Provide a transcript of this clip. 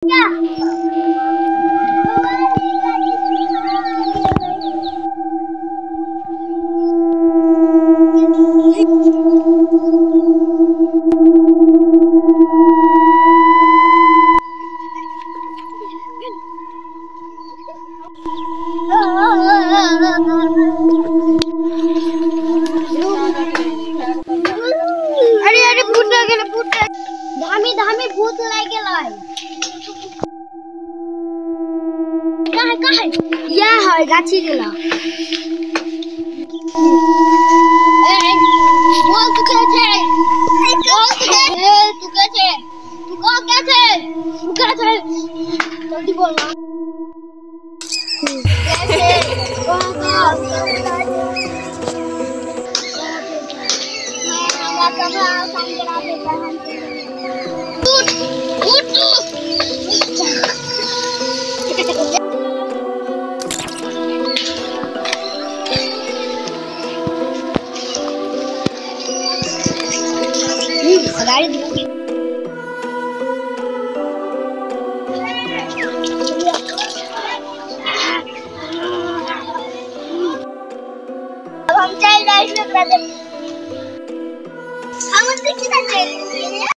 क्या अरे अरे भूत लागेल भूत धामी धामी भूत लागेल कहाँ या है गाछी गेला बोल तू के छे बोल तू के छे तू को के छे जल्दी बोल ना कैसे कौन हमरा संगरा पे बहन उठ गाड़ी अब हम चल रहे हैं हम किधर चले